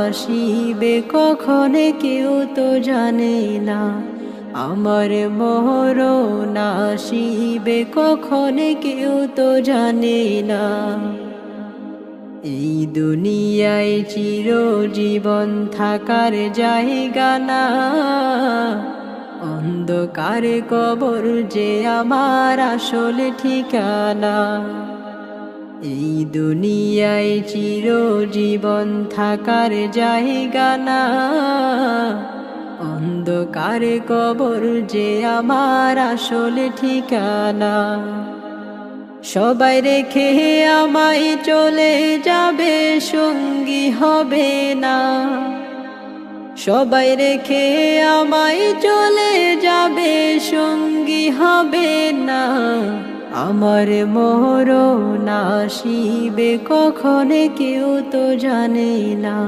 আসিবে কখন কেউ তো জানে না, আমার মরণ আসিবে কখন কেউ তো জানে না। এই দুনিয়ায় চিরজীবন থাকার জায়গা না, অন্ধকারে কবর যে আমার আসল ঠিকানা। এই দুনিয়ায় চিরজীবন থাকার জায়গা না, অন্ধকারে কবর যে আমার আসল ঠিকানা। সবাই রেখে আমায় চলে যাবে, সঙ্গী হবে না। সবাই রেখে আমায় চলে যাবে, সঙ্গী হবে না। আমার মরণ আসিবে কখন কেউ তো জানে না।